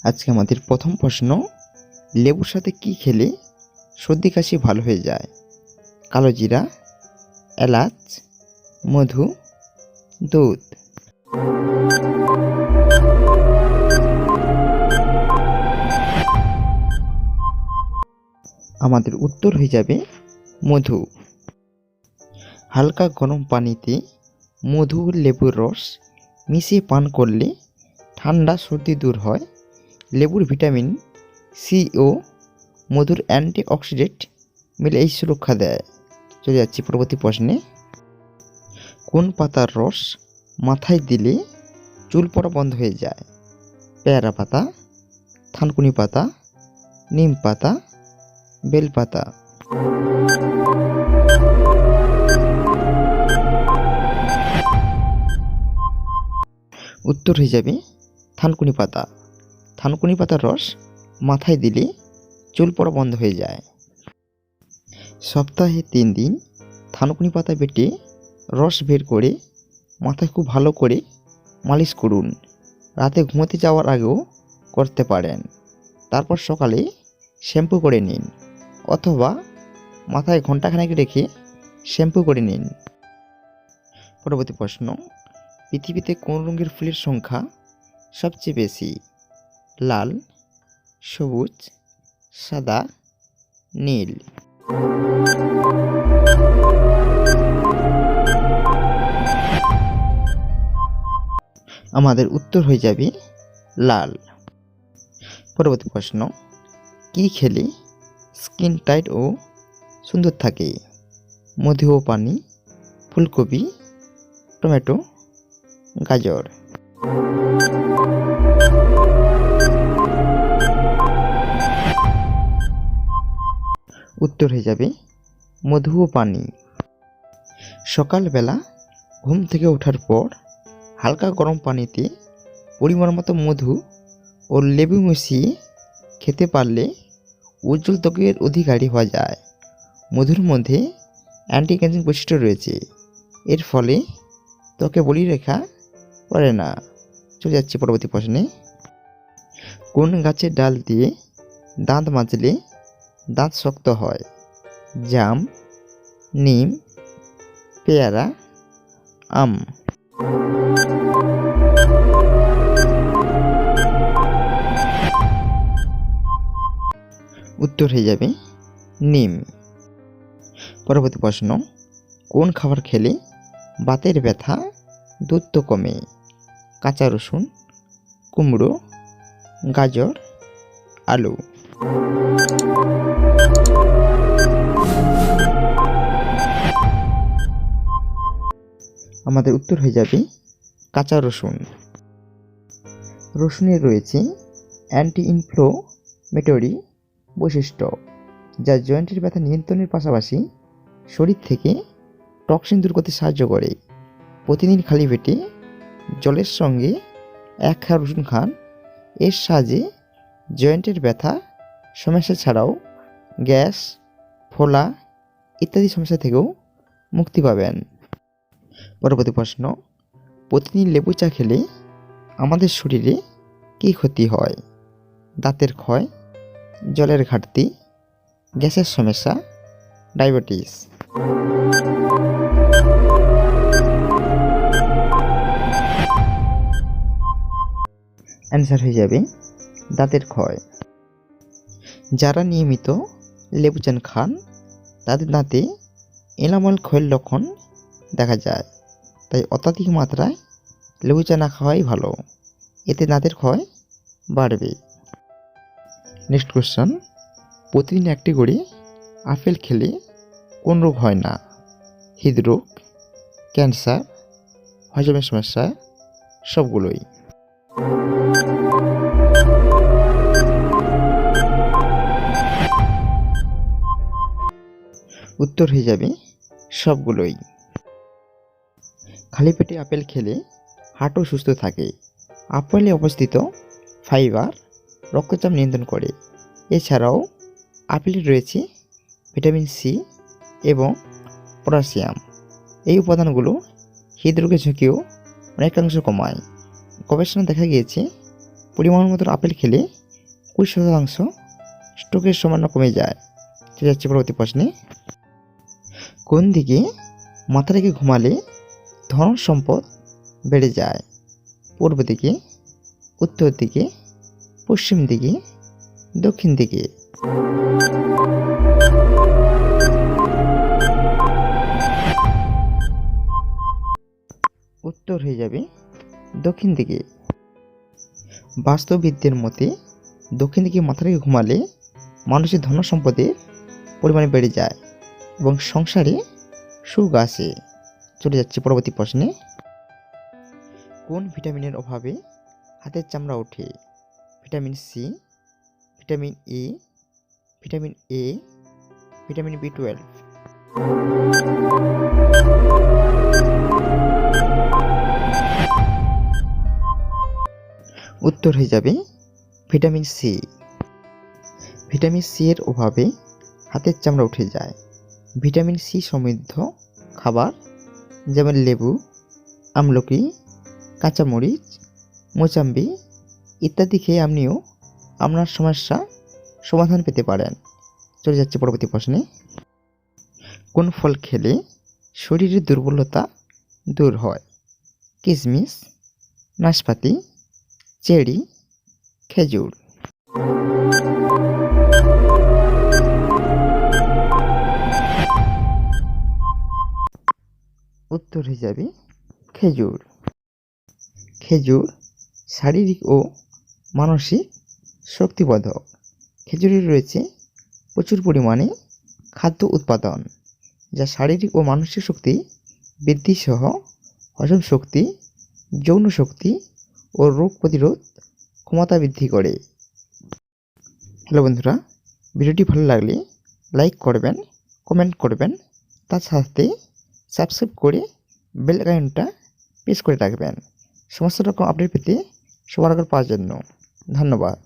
আজকে আমাদের প্রথম প্রশ্ন, লেবুর সাথে কি খেলে সর্দি কাশি ভালো হয়ে যায়? কালো জিরা, এলাচ, মধু, দুধ। আমাদের উত্তর হয়ে যাবে মধু। হালকা গরম পানিতে মধু ও লেবুর রস মিশিয়ে পান করলে ঠান্ডা সর্দি দূর হয়। লেবুর ভিটামিন সি ও মধুর অ্যান্টিঅক্সিডেন্ট মিলে এই সুরক্ষা দেয়। চলে যাচ্ছি পরবর্তী প্রশ্নে। কোন পাতার রস মাথায় দিলে চুল পড়া বন্ধ হয়ে যায়? পেয়ারা পাতা, থানকুনি পাতা, নিম পাতা, বেল পাতা। উত্তর হয়ে যাবে থানকুনি পাতা। থানকুনি পাতার রস মাথায় দিলে চুল পড়া বন্ধ হয়ে যায়। সপ্তাহে 3 দিন থানকুনি পাতা বেটে রস বের করে মাথায় খুব ভালো করে মালিশ করুন। রাতে ঘুমোতে যাওয়ার আগেও করতে পারেন। তারপর সকালে শ্যাম্পু করে নিন অথবা মাথায় ঘণ্টাখানেক রেখে শ্যাম্পু করে নিন। পরবর্তী প্রশ্ন, পৃথিবীতে কোন রঙের ফুলের সংখ্যা সবচেয়ে বেশি? লাল, সবুজ, সাদা, নীল। আমাদের উত্তর হয়ে যাবে লাল। পরবর্তী প্রশ্ন, কি খেলে স্কিন টাইট ও সুন্দর থাকে? মধু ও পানি, ফুলকপি, টমেটো, গাজর। উত্তর হয়ে যাবে মধু ও পানি। সকালবেলা ঘুম থেকে ওঠার পর হালকা গরম পানিতে পরিমাণ মতো মধু ও লেবু মিশিয়ে খেতে পারলে উজ্জ্বল ত্বকের অধিকারী হওয়া যায়। মধুর মধ্যে অ্যান্টি ক্যান্সার বৈশিষ্ট্য রয়েছে। এর ফলে ত্বকে বলিরেখা পড়ে না। চলে যাচ্ছে পরবর্তী প্রশ্নে। কোন গাছের ডাল দিয়ে দাঁত মাজলে দাঁত শক্ত হয়? জাম, নিম, পেয়ারা, আম। উত্তর হয়ে যাবে নিম। পরবর্তী প্রশ্ন, কোন খাবার খেলে বাতের ব্যথা দ্রুত কমে? কাঁচা রসুন, কুমড়ো, গাজর, আলু। আমাদের উত্তর হয়ে যাবে কাঁচা রসুন। রসুনে রয়েছে অ্যান্টি ইনফ্লোমেটরি বৈশিষ্ট্য, যা জয়েন্টের ব্যথা নিয়ন্ত্রণের পাশাপাশি শরীর থেকে টক্সিন দূর করতে সাহায্য করে। প্রতিদিন খালি পেটে জলের সঙ্গে 1 খাওয়া রসুন খান। এর সাহায্যে জয়েন্টের ব্যথা সমস্যা ছাড়াও গ্যাস, ফোলা ইত্যাদি সমস্যা থেকেও মুক্তি পাবেন। পরবর্তী প্রশ্ন, প্রতিদিন লেবু চা খেলে আমাদের শরীরে কী ক্ষতি হয়? দাঁতের ক্ষয়, জলের ঘাটতি, গ্যাসের সমস্যা, ডায়াবেটিস। অ্যান্সার হয়ে যাবে দাঁতের ক্ষয়। যারা নিয়মিত লেবু চা খান তাদের দাঁতে এনামেল ক্ষয়ের লক্ষণ দেখা যায়। তাই অত্যাধিক মাত্রায় লেবু চা না খাওয়াই ভালো, এতে দাঁতের ক্ষয় বাড়বে। নেক্সট কোশ্চেন, প্রতিদিন 1টি করে আপেল খেলে কোন রোগ হয় না? হৃদরোগ, ক্যান্সার, হজমের সমস্যা, সবগুলোই। উত্তর হয়ে যাবে সবগুলোই। খালি পেটে আপেল খেলে হার্টও সুস্থ থাকে। আপেলে অবস্থিত ফাইবার রক্তচাপ নিয়ন্ত্রণ করে। এছাড়াও আপেলে রয়েছে ভিটামিন সি এবং পটাশিয়াম। এই উপাদানগুলো হৃদরোগের ঝুঁকিও অনেকাংশ কমায়। গবেষণা দেখা গিয়েছে পরিমাণ মতো আপেল খেলে 20% স্ট্রোকের সম্ভাবনা কমে যায়। চলে যাচ্ছে পরবর্তী প্রশ্নে। কোন দিকে মাথা রেখে ঘুমালে ধন সম্পদ বেড়ে যায়? পূর্ব দিকে, উত্তর দিকে, পশ্চিম দিকে, দক্ষিণ দিকে? উত্তর হয়ে যাবে দক্ষিণ দিকে। বাস্তুবিদদের মতে দক্ষিণ দিকে মাথা রেখে ঘুমালে মানুষের ধন সম্পদের পরিমাণ বেড়ে যায় এবং সংসারে সুখ আসে। চলে যাচ্ছে পরবর্তী প্রশ্নে। কোন ভিটামিনের অভাবে হাতের চামড়া ওঠে? Vitamin C, vitamin E, vitamin A, vitamin বি12? উত্তর হয়ে যাবে ভিটামিন সি। ভিটামিন সি এর অভাবে হাতের চামড়া উঠে যায়। ভিটামিন সি সমৃদ্ধ খাবার যেমন লেবু, আমলকি, কাঁচামরিচ, মোচাম্বি ইত্যাদি খেয়ে আপনিও আপনার সমস্যা সমাধান পেতে পারেন। চলে যাচ্ছে পরবর্তী প্রশ্নে। কোন ফল খেলে শরীরের দুর্বলতা দূর হয়? কিশমিশ, নাশপাতি, চেরি, খেজুর? উত্তর হয়ে যাবে খেজুর। খেজুর শারীরিক ও মানসিক শক্তিবর্ধক। খেজুরে রয়েছে প্রচুর পরিমাণে খাদ্য উৎপাদন, যা শারীরিক ও মানসিক শক্তি বৃদ্ধি সহ হজম শক্তি, যৌন শক্তি ও রোগ প্রতিরোধ ক্ষমতা বৃদ্ধি করে। হ্যালো বন্ধুরা, ভিডিওটি ভালো লাগলে লাইক করবেন, কমেন্ট করবেন, তার সাথে সাবস্ক্রাইব করে বেল আইকনটা প্রেস করে রাখবেন সমস্ত রকম আপডেট পেতে সবার আগে পাওয়ার জন্য। ধন্যবাদ।